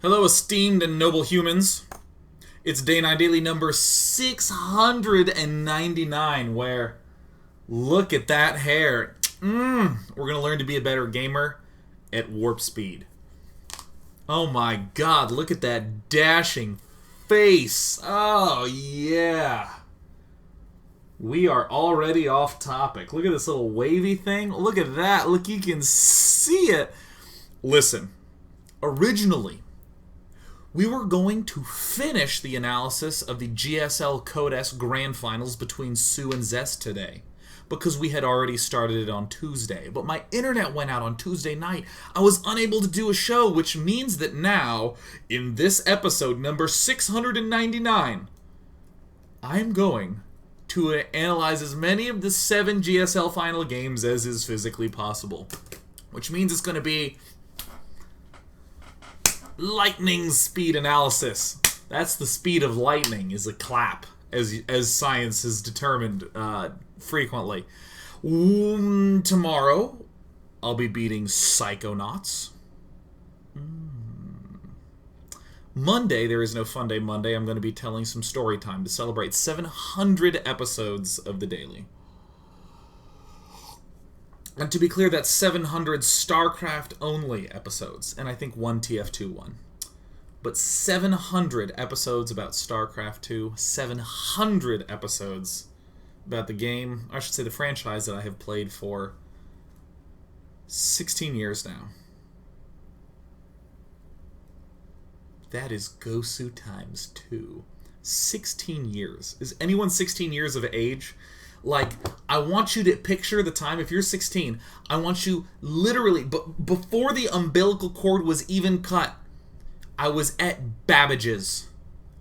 Hello, esteemed and noble humans. It's Day 9 Daily number 699, where, look at that hair. We're going to learn to be a better gamer at warp speed. Oh my god, look at that dashing face. Oh, yeah. We are already off topic. Look at this little wavy thing. Look at that. Look, you can see it. Listen, originally, we were going to finish the analysis of the GSL Code S Grand Finals between soO and Zest today, because we had already started it on Tuesday. But my internet went out on Tuesday night. I was unable to do a show, which means that now, in this episode number 699, I'm going to analyze as many of the 7 GSL final games as is physically possible. Which means it's going to be lightning speed analysis. That's the speed of lightning, is a clap, as science has determined frequently. Tomorrow, I'll be beating Psychonauts. Monday, there is no Fun Day Monday. I'm going to be telling some story time to celebrate 700 episodes of the Daily. And to be clear, that's 700 StarCraft-only episodes, and I think one TF2 one. But 700 episodes about StarCraft 2, 700 episodes about the game, I should say the franchise that I have played for 16 years now. That is GoSu times 2. 16 years. Is anyone 16 years of age? Like, I want you to picture the time, if you're 16, I want you literally, before the umbilical cord was even cut, I was at Babbage's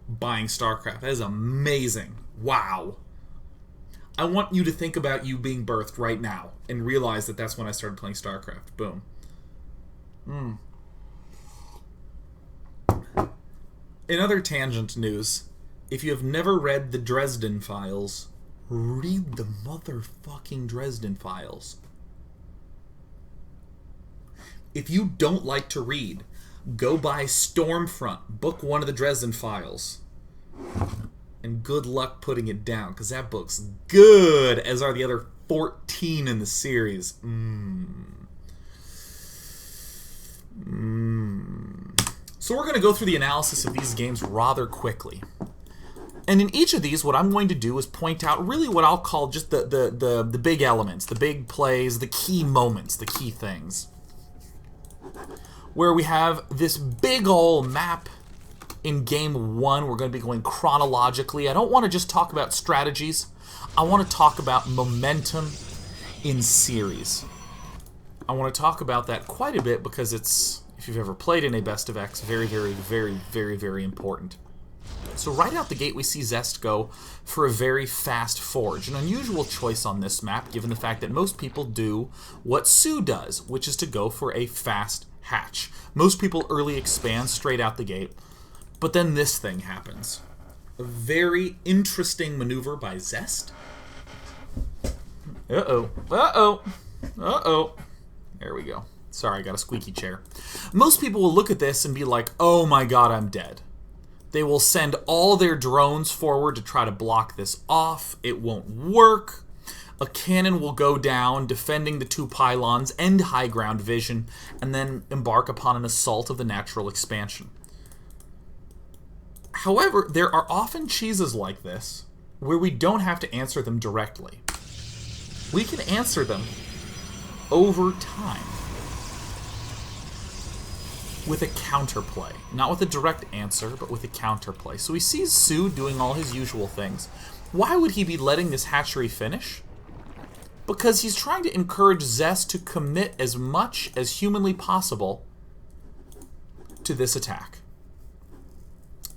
buying StarCraft. That is amazing. Wow. I want you to think about you being birthed right now and realize that that's when I started playing StarCraft. Boom. In other tangent news, if you have never read the Dresden files, read the motherfucking Dresden files. If you don't like to read, go buy Stormfront, book 1 of the Dresden files. And good luck putting it down, because that book's good, as are the other 14 in the series. So we're going to go through the analysis of these games rather quickly. And in each of these, what I'm going to do is point out really what I'll call just the big elements, the big plays, the key moments, the key things. Where we have this big ol' map in Game 1. We're going to be going chronologically. I don't want to just talk about strategies. I want to talk about momentum in series. I want to talk about that quite a bit because it's, if you've ever played in a Best of X, very, very, very, very, very important. So right out the gate, we see Zest go for a very fast forge. An unusual choice on this map, given the fact that most people do what soO does, which is to go for a fast hatch. Most people early expand straight out the gate, but then this thing happens. A very interesting maneuver by Zest. Uh-oh. Uh-oh. Uh-oh. There we go. Sorry, I got a squeaky chair. Most people will look at this and be like, oh my god, I'm dead. They will send all their drones forward to try to block this off. It won't work. A cannon will go down, defending the 2 pylons and high ground vision, and then embark upon an assault of the natural expansion. However, there are often cheeses like this where we don't have to answer them directly. We can answer them over time with a counterplay. Not with a direct answer, but with a counterplay. So he sees soO doing all his usual things. Why would he be letting this hatchery finish? Because he's trying to encourage Zest to commit as much as humanly possible to this attack.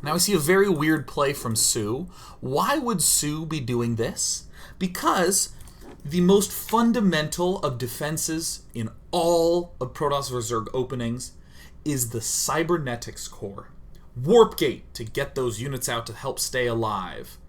Now we see a very weird play from soO. Why would soO be doing this? Because the most fundamental of defenses in all of Protoss vs. Zerg openings is the cybernetics core. Warp Gate to get those units out to help stay alive.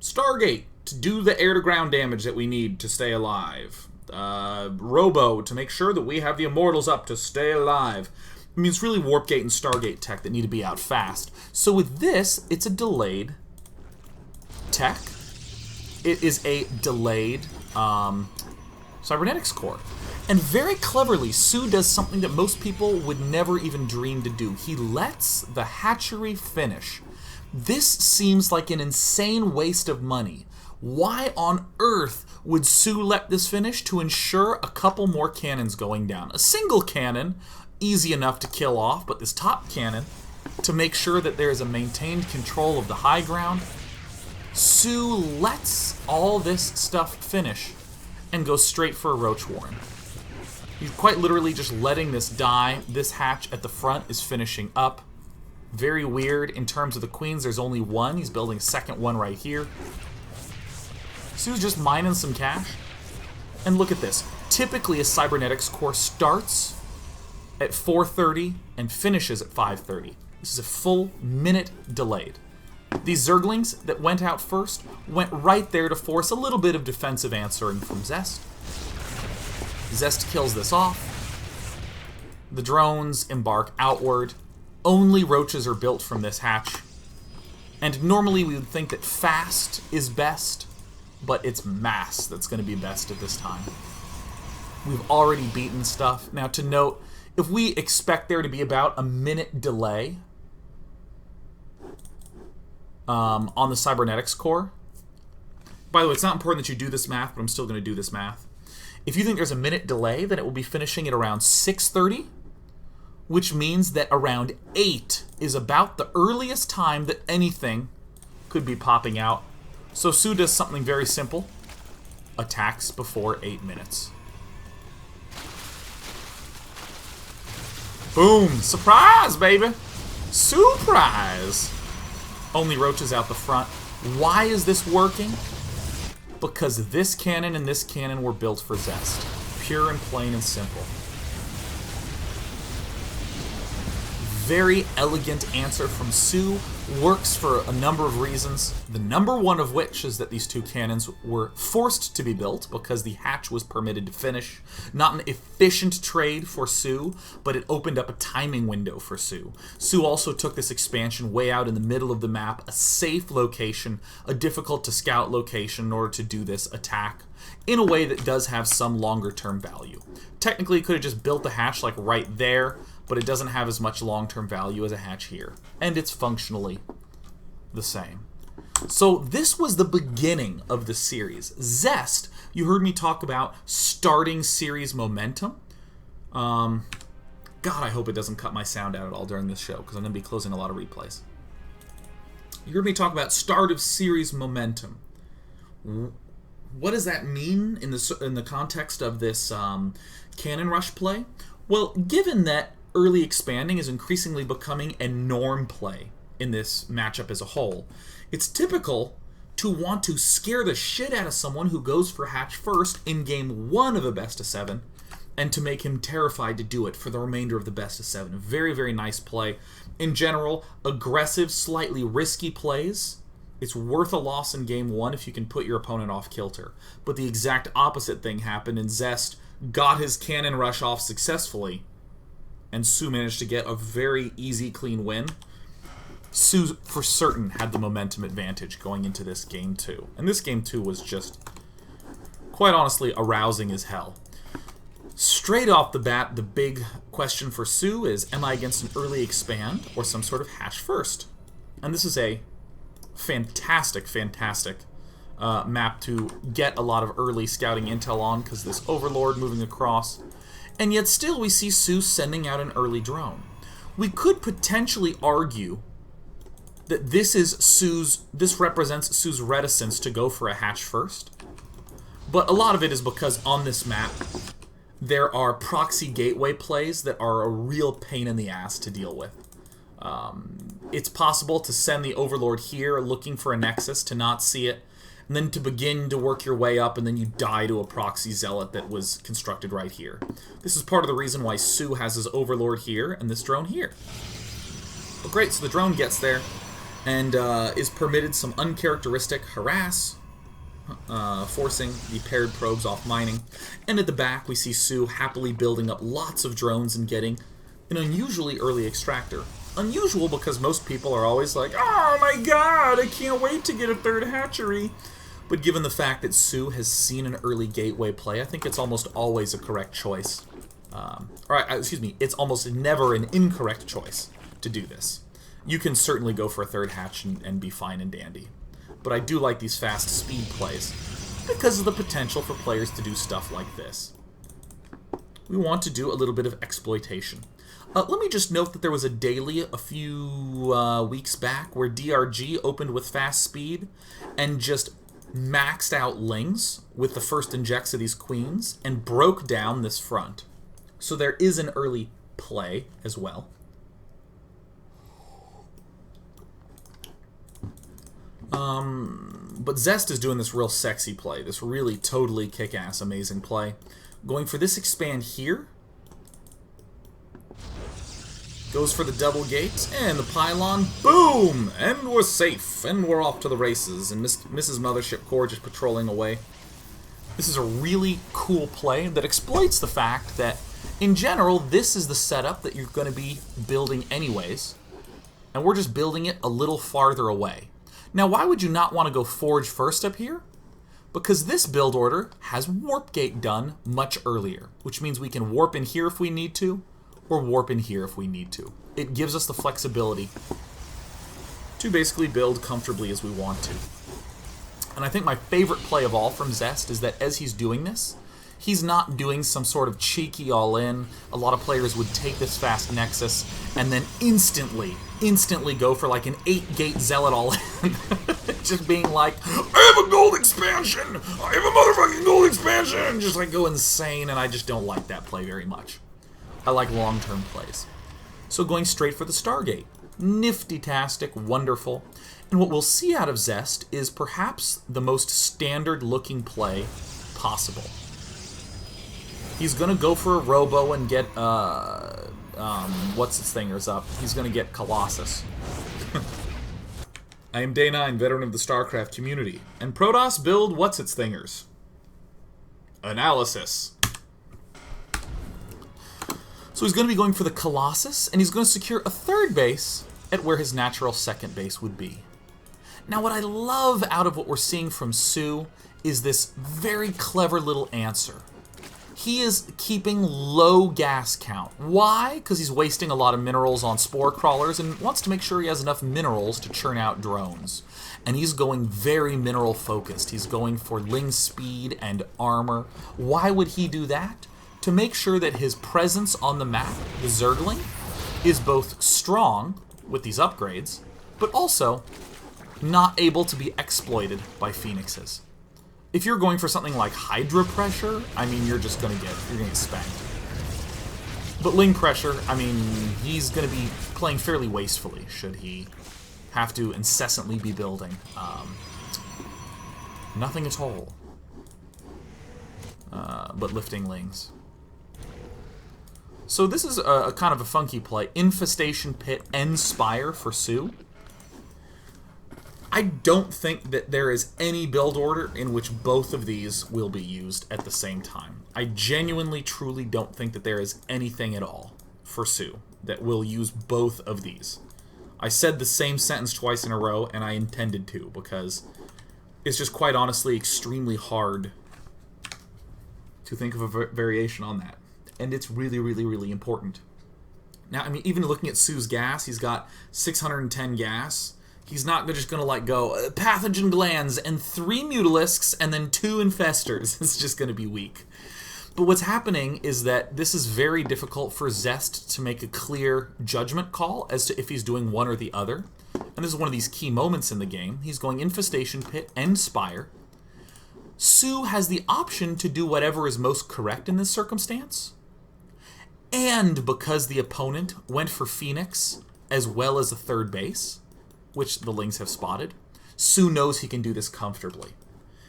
Stargate to do the air-to-ground damage that we need to stay alive. Robo to make sure that we have the Immortals up to stay alive. I mean, it's really Warp Gate and Stargate tech that need to be out fast. So with this, it's a delayed tech. It is a delayed cybernetics core. And very cleverly, soO does something that most people would never even dream to do. He lets the hatchery finish. This seems like an insane waste of money. Why on earth would soO let this finish? To ensure a couple more cannons going down. A single cannon, easy enough to kill off, but this top cannon, to make sure that there is a maintained control of the high ground. soO lets all this stuff finish and goes straight for a Roach Warren. He's quite literally just letting this die. This hatch at the front is finishing up. Very weird in terms of the queens. There's only one. He's building a second one right here. soO's just mining some cash. And look at this. Typically a cybernetics core starts at 4:30 and finishes at 5:30. This is a full minute delayed. These Zerglings that went out first went right there to force a little bit of defensive answering from Zest. Zest kills this off. The drones embark outward. Only roaches are built from this hatch. And normally we would think that fast is best, but it's mass that's going to be best at this time. We've already beaten stuff. Now to note, if we expect there to be about a minute delay on the cybernetics core, by the way, it's not important that you do this math, but I'm still going to do this math. If you think there's a minute delay, then it will be finishing at around 6:30, which means that around 8 is about the earliest time that anything could be popping out. So soO does something very simple. Attacks before 8 minutes. Boom! Surprise, baby! Surprise! Only roaches out the front. Why is this working? Because this cannon and this cannon were built for Zest. Pure and plain and simple. Very elegant answer from soO. Works for a number of reasons. The number one of which is that these two cannons were forced to be built because the hatch was permitted to finish. Not an efficient trade for soO, but it opened up a timing window for soO. soO also took this expansion way out in the middle of the map, a safe location, a difficult to scout location in order to do this attack in a way that does have some longer term value. Technically, it could have just built the hatch like right there, but it doesn't have as much long-term value as a hatch here. And it's functionally the same. So this was the beginning of the series. Zest, you heard me talk about starting series momentum. God, I hope it doesn't cut my sound out at all during this show, because I'm going to be closing a lot of replays. You heard me talk about start of series momentum. What does that mean in the context of this cannon rush play? Well, given that early expanding is increasingly becoming a norm play in this matchup as a whole, it's typical to want to scare the shit out of someone who goes for hatch first in game 1 of a best of 7, and to make him terrified to do it for the remainder of the best of 7. Very, very nice play. In general, aggressive, slightly risky plays. It's worth a loss in game 1 if you can put your opponent off kilter. But the exact opposite thing happened, and Zest got his cannon rush off successfully, and soO managed to get a very easy, clean win. soO, for certain, had the momentum advantage going into this game 2. And this game 2 was just, quite honestly, arousing as hell. Straight off the bat, the big question for soO is, am I against an early expand or some sort of hatch first? And this is a fantastic, fantastic map to get a lot of early scouting intel on, because this Overlord moving across. And yet still we see soO sending out an early drone. We could potentially argue that this represents soO's reticence to go for a hatch first. But a lot of it is because on this map there are proxy gateway plays that are a real pain in the ass to deal with. It's possible to send the Overlord here looking for a Nexus, to not see it, and then to begin to work your way up, and then you die to a proxy zealot that was constructed right here. This is part of the reason why soO has his Overlord here and this drone here. But great, so the drone gets there and is permitted some uncharacteristic harass, forcing the paired probes off mining. And at the back we see soO happily building up lots of drones and getting an unusually early extractor. Unusual because most people are always like, oh my god, I can't wait to get a third hatchery. But given the fact that soO has seen an early gateway play, I think it's almost always a correct choice. Excuse me, it's almost never an incorrect choice to do this. You can certainly go for a third hatch and be fine and dandy. But I do like these fast speed plays because of the potential for players to do stuff like this. We want to do a little bit of exploitation. Let me just note that there was a daily a few weeks back where DRG opened with fast speed and just maxed out Lings with the first injects of these queens and broke down this front. So there is an early play as well. But Zest is doing this real sexy play, this really totally kick-ass amazing play. Going for this expand here. Goes for the double gate, and the pylon, boom! And we're safe, and we're off to the races, and Mrs. Mothership Corps just patrolling away. This is a really cool play that exploits the fact that, in general, this is the setup that you're going to be building anyways, and we're just building it a little farther away. Now, why would you not want to go Forge first up here? Because this build order has Warp Gate done much earlier, which means we can warp in here if we need to, or warp in here if we need to. It gives us the flexibility to basically build comfortably as we want to. And I think my favorite play of all from Zest is that as he's doing this, he's not doing some sort of cheeky all-in. A lot of players would take this fast Nexus and then instantly go for like an 8-gate Zealot all-in. Just being like, I have a gold expansion! I have a motherfucking gold expansion! Just like go insane, and I just don't like that play very much. I like long-term plays. So going straight for the Stargate. Nifty-tastic, wonderful. And what we'll see out of Zest is perhaps the most standard-looking play possible. He's going to go for a Robo and get, what's-its-thingers up. He's going to get Colossus. I am Day 9, veteran of the StarCraft community, and Protoss build what's-its-thingers. Analysis. So he's going to be going for the Colossus, and he's going to secure a third base at where his natural second base would be. Now, what I love out of what we're seeing from soO is this very clever little answer. He is keeping low gas count. Why? Because he's wasting a lot of minerals on spore crawlers and wants to make sure he has enough minerals to churn out drones. And he's going very mineral focused. He's going for Ling speed and armor. Why would he do that? To make sure that his presence on the map, the Zergling, is both strong with these upgrades, but also not able to be exploited by Phoenixes. If you're going for something like Hydra Pressure, I mean, you're gonna get spanked. But Ling Pressure, I mean, he's gonna be playing fairly wastefully should he have to incessantly be building. Nothing at all. But lifting Lings. So this is a kind of a funky play. Infestation Pit and Spire for soO. I don't think that there is any build order in which both of these will be used at the same time. I genuinely, truly don't think that there is anything at all for soO that will use both of these. I said the same sentence twice in a row, and I intended to, because it's just quite honestly extremely hard to think of a variation on that. And it's really, really, really important. Now, I mean, even looking at soO's gas, he's got 610 gas. He's not just going to, like, go pathogen glands and 3 mutalisks and then 2 infestors. It's just going to be weak. But what's happening is that this is very difficult for Zest to make a clear judgment call as to if he's doing one or the other. And this is one of these key moments in the game. He's going Infestation Pit and Spire. soO has the option to do whatever is most correct in this circumstance. And because the opponent went for Phoenix as well as a third base, which the Lings have spotted, soO knows he can do this comfortably.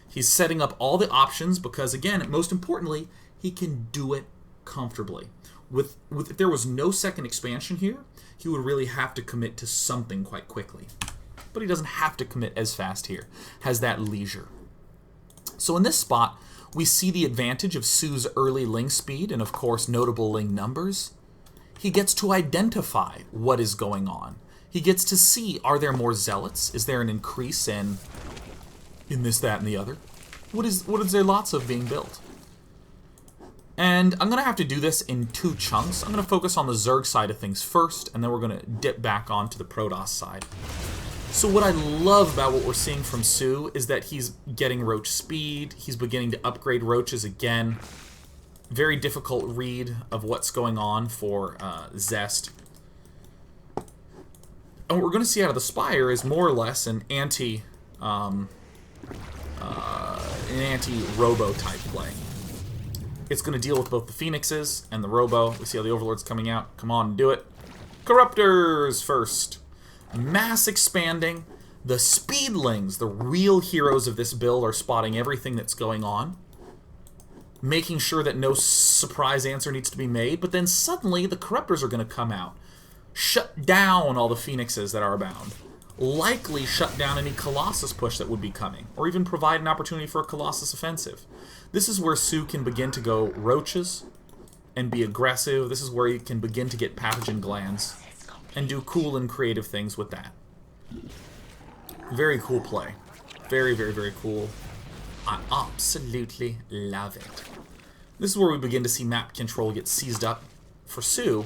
He's setting up all the options because, again, most importantly, he can do it comfortably. If there was no second expansion here, he would really have to commit to something quite quickly. But he doesn't have to commit as fast here. Has that leisure. So in this spot, we see the advantage of soO's early Ling speed and, of course, notable Ling numbers. He gets to identify what is going on. He gets to see, are there more zealots? Is there an increase in this, that, and the other? What is there lots of being built? And I'm going to have to do this in 2 chunks. I'm going to focus on the Zerg side of things first, and then we're going to dip back onto the Protoss side. So what I love about what we're seeing from soO is that he's getting roach speed. He's beginning to upgrade roaches again. Very difficult read of what's going on for Zest. And what we're going to see out of the Spire is more or less an anti-Robo type play. It's going to deal with both the Phoenixes and the Robo. We see how the Overlord's coming out. Come on, do it. Corruptors first. Mass expanding. The Speedlings, the real heroes of this build, are spotting everything that's going on, making sure that no surprise answer needs to be made. But then suddenly the Corruptors are going to come out, shut down all the Phoenixes that are abound, likely shut down any Colossus push that would be coming, or even provide an opportunity for a Colossus offensive. This is where soO can begin to go roaches and be aggressive. This is where he can begin to get pathogen glands and do cool and creative things with that. Very cool play. Very, very, very cool. I absolutely love it. This is where we begin to see map control get seized up for soO,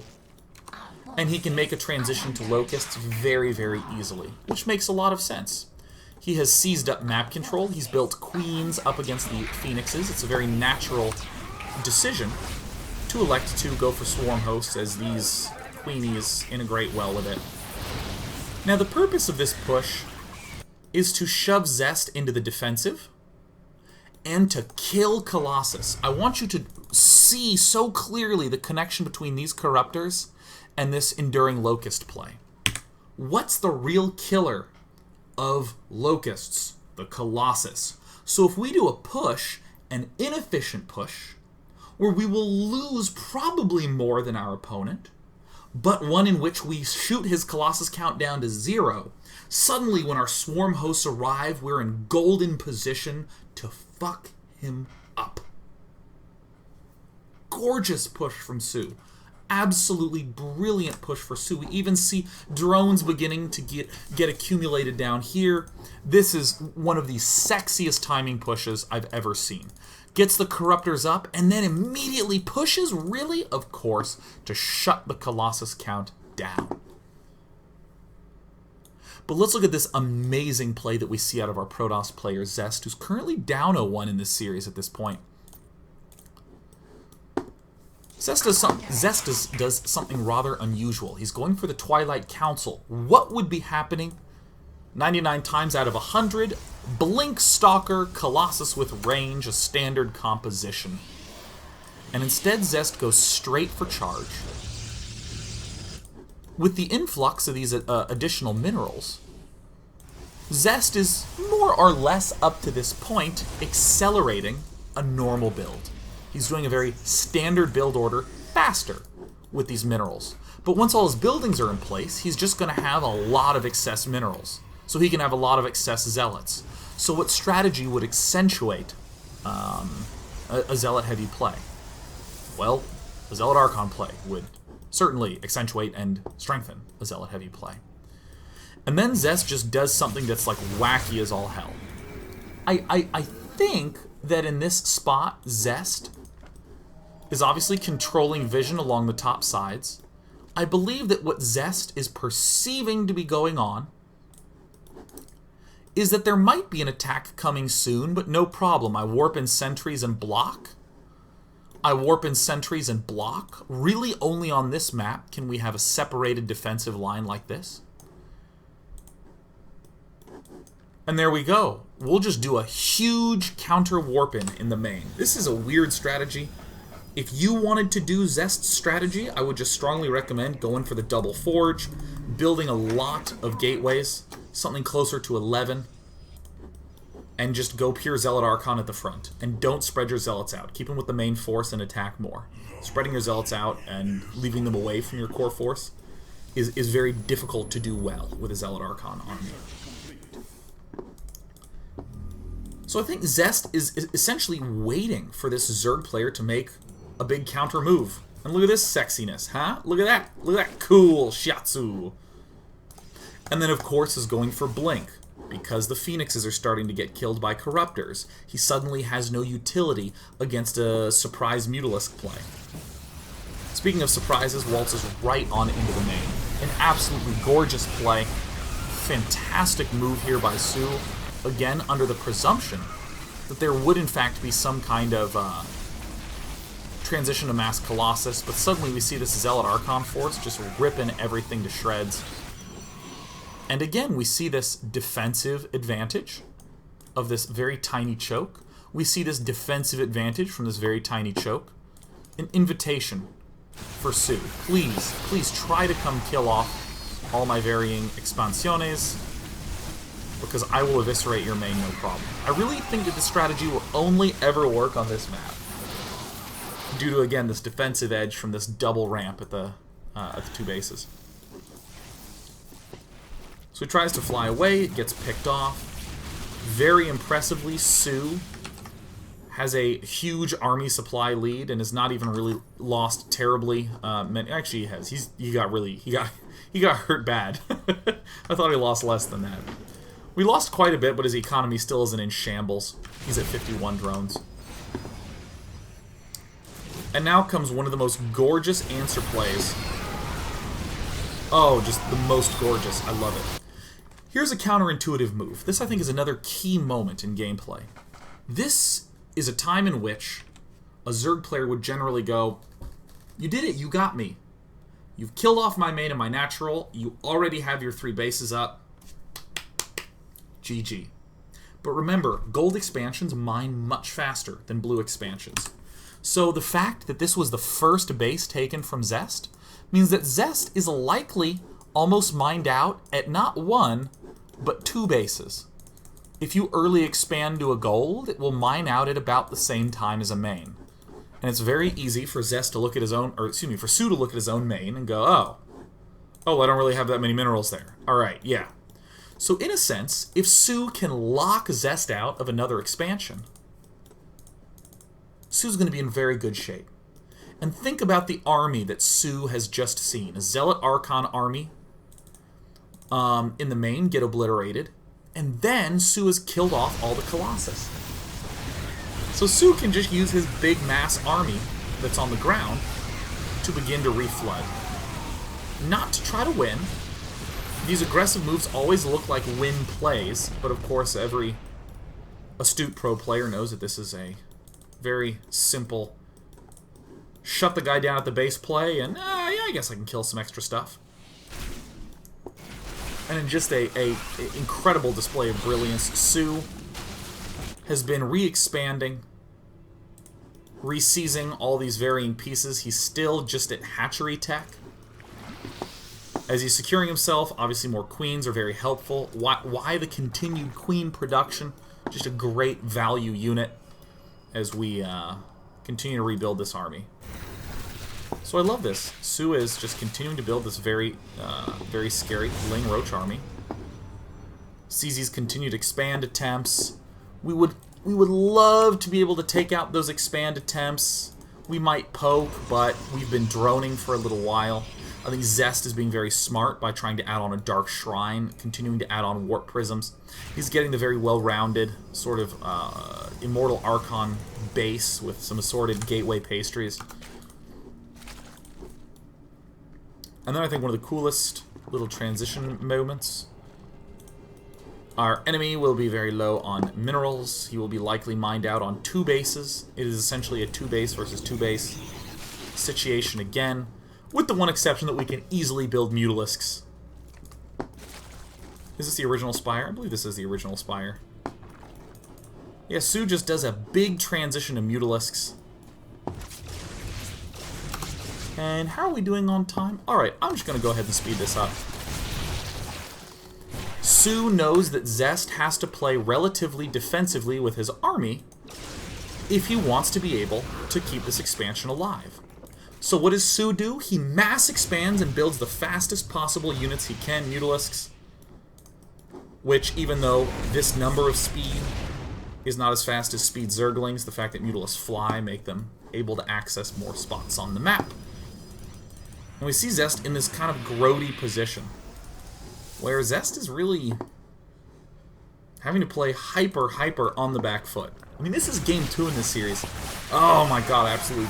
and he can make a transition to Locusts very, very easily, which makes a lot of sense. He has seized up map control. He's built Queens up against the Phoenixes. It's a very natural decision to elect to go for Swarm Hosts, as these Queenies integrate well with it. Now, the purpose of this push is to shove Zest into the defensive and to kill Colossus. I want you to see so clearly the connection between these Corruptors and this Enduring Locust play. What's the real killer of Locusts? The Colossus. So if we do a push, an inefficient push, where we will lose probably more than our opponent, but one in which we shoot his Colossus count down to 0, suddenly when our Swarm Hosts arrive, we're in golden position to fuck him up. Gorgeous push from soO. Absolutely brilliant push for soO. We even see drones beginning to get accumulated down here. This is one of the sexiest timing pushes I've ever seen. Gets the Corruptors up and then immediately pushes, really, of course, to shut the Colossus count down. But let's look at this amazing play that we see out of our Protoss player, Zest, who's currently down 0-1 in this series at this point. Zest does something rather unusual. He's going for the Twilight Council. What would be happening 99 times out of 100? Blink Stalker, Colossus with range, a standard composition. And instead Zest goes straight for charge. With the influx of these additional minerals, Zest is more or less up to this point accelerating a normal build. He's doing a very standard build order faster with these minerals. But once all his buildings are in place, he's just going to have a lot of excess minerals. So he can have a lot of excess zealots. So what strategy would accentuate a zealot-heavy play? Well, a Zealot Archon play would certainly accentuate and strengthen a zealot-heavy play. And then Zest just does something that's like wacky as all hell. I think that in this spot, Zest is obviously controlling vision along the top sides. I believe that what Zest is perceiving to be going on is that there might be an attack coming soon, but no problem. I warp in sentries and block. Really only on this map can we have a separated defensive line like this. And there we go. We'll just do a huge counter warp in the main. This is a weird strategy. If you wanted to do Zest's strategy, I would just strongly recommend going for the double forge, building a lot of gateways, something closer to 11, and just go pure Zealot Archon at the front. And don't spread your Zealots out. Keep them with the main force and attack more. Spreading your Zealots out and leaving them away from your core force is very difficult to do well with a Zealot Archon army. So I think Zest is essentially waiting for this Zerg player to make a big counter move. And look at this sexiness, huh? Look at that. Look at that cool shiatsu. And then, of course, is going for Blink. Because the Phoenixes are starting to get killed by Corruptors, he suddenly has no utility against a surprise Mutalisk play. Speaking of surprises, waltzes right on into the main. An absolutely gorgeous play. Fantastic move here by soO. Again, under the presumption that there would in fact be some kind of transition to Mass Colossus, but suddenly we see this Zealot Archon force just ripping everything to shreds. And again, we see this defensive advantage of this very tiny choke. We see this defensive advantage from this very tiny choke. An invitation for soO. Please, please try to come kill off all my varying expansiones, because I will eviscerate your main no problem. I really think that this strategy will only ever work on this map, due to, again, this defensive edge from this double ramp at the two bases. So he tries to fly away, it gets picked off. Very impressively, soO has a huge army supply lead and has not even really lost terribly. Actually, he has. He got hurt bad. I thought he lost less than that. We lost quite a bit, but his economy still isn't in shambles. He's at 51 drones. And now comes one of the most gorgeous answer plays. Oh, just the most gorgeous. I love it. Here's a counterintuitive move. This, I think, is another key moment in gameplay. This is a time in which a Zerg player would generally go, you did it, you got me. You've killed off my main and my natural, you already have your 3 bases up. GG. But remember, gold expansions mine much faster than blue expansions. So the fact that this was the first base taken from Zest means that Zest is likely almost mined out at not 1, but 2 bases. If you early expand to a gold, it will mine out at about the same time as a main. And it's very easy for Zest to look at his own, or excuse me, for soO to look at his own main and go, oh, I don't really have that many minerals there. Alright, yeah. So in a sense, if soO can lock Zest out of another expansion, soO's going to be in very good shape. And think about the army that soO has just seen. A Zealot Archon army in the main get obliterated, and then soO has killed off all the Colossus. So soO can just use his big mass army that's on the ground to begin to reflood. Not to try to win. These aggressive moves always look like win plays, but of course every astute pro player knows that this is a very simple shut the guy down at the base play, and yeah, I guess I can kill some extra stuff. And in just a incredible display of brilliance, soO has been re-expanding, re-seizing all these varying pieces. He's still just at hatchery tech. As he's securing himself, obviously more queens are very helpful. Why the continued queen production? Just a great value unit as we continue to rebuild this army. So I love this. soO is just continuing to build this very scary Ling Roach army. CZ's continued expand attempts. We would love to be able to take out those expand attempts. We might poke, but we've been droning for a little while. I think Zest is being very smart by trying to add on a Dark Shrine, continuing to add on Warp Prisms. He's getting the very well-rounded sort of Immortal Archon base with some assorted Gateway pastries. And then I think one of the coolest little transition moments. Our enemy will be very low on minerals. He will be likely mined out on 2 bases. It is essentially a 2 base versus 2 base situation again, with the one exception that we can easily build Mutalisks. Is this the original Spire? I believe this is the original Spire. Yeah, soO just does a big transition to Mutalisks. And how are we doing on time? Alright, I'm just going to go ahead and speed this up. soO knows that Zest has to play relatively defensively with his army if he wants to be able to keep this expansion alive. So what does soO do? He mass expands and builds the fastest possible units he can, Mutalisks, which, even though this number of speed is not as fast as speed Zerglings, the fact that Mutalisks fly make them able to access more spots on the map. And we see Zest in this kind of grody position, where Zest is really having to play hyper on the back foot. I mean, this is game 2 in this series. Oh my god, absolutely.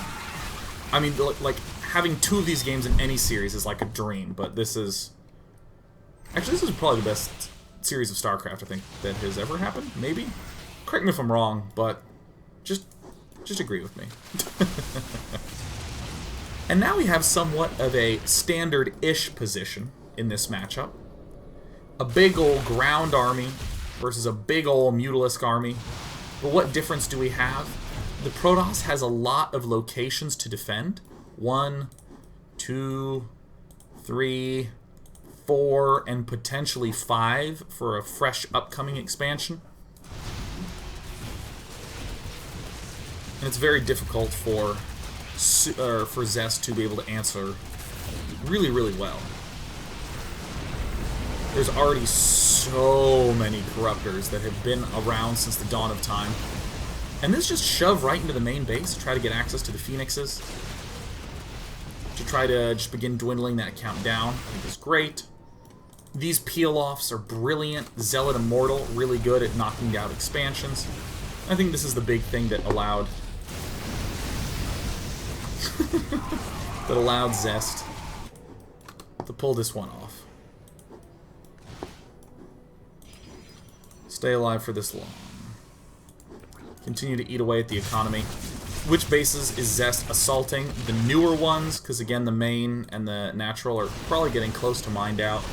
I mean, like, having 2 of these games in any series is like a dream, but this is... Actually, this is probably the best series of StarCraft, I think, that has ever happened, maybe? Correct me if I'm wrong, but just agree with me. And now we have somewhat of a standard-ish position in this matchup. A big old ground army versus a big old Mutalisk army. But what difference do we have? The Protoss has a lot of locations to defend. 1, 2, 3, 4, and potentially 5 for a fresh upcoming expansion. And it's very difficult for Zest to be able to answer really, really well. There's already so many Corruptors that have been around since the dawn of time. And this just shove right into the main base to try to get access to the Phoenixes. To try to just begin dwindling that count down, I think is great. These peel-offs are brilliant. Zealot Immortal, really good at knocking down expansions. I think this is the big thing that allowed Zest to pull this one off. Stay alive for this long. Continue to eat away at the economy. Which bases is Zest assaulting? The newer ones, because again the main and the natural are probably getting close to mined out.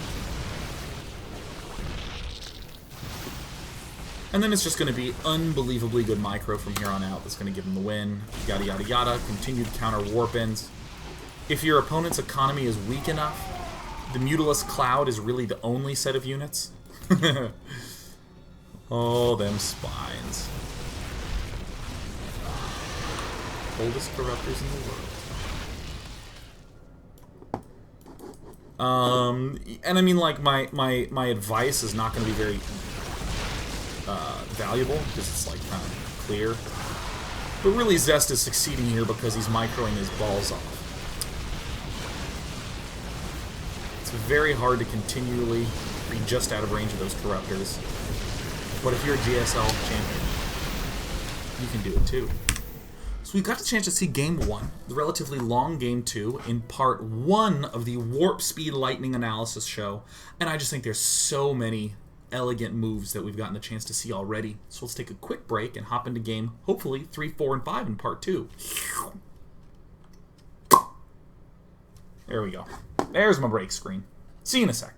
And then it's just going to be unbelievably good micro from here on out that's going to give him the win. Yada yada yada. Continued counter warp-ins. If your opponent's economy is weak enough, the Mutalisk Cloud is really the only set of units. Oh, them spines. Oldest Corruptors in the world. And I mean, like, my advice is not going to be very valuable, because it's, like, kind of clear. But really, Zest is succeeding here because he's microing his balls off. It's very hard to continually be just out of range of those Corruptors. But if you're a GSL champion, you can do it too. So we got the chance to see Game 1, the relatively long Game 2, in Part 1 of the Warp Speed Lightning Analysis show. And I just think there's so many elegant moves that we've gotten the chance to see already. So let's take a quick break and hop into Game, hopefully, 3, 4, and 5 in Part 2. There we go. There's my break screen. See you in a sec.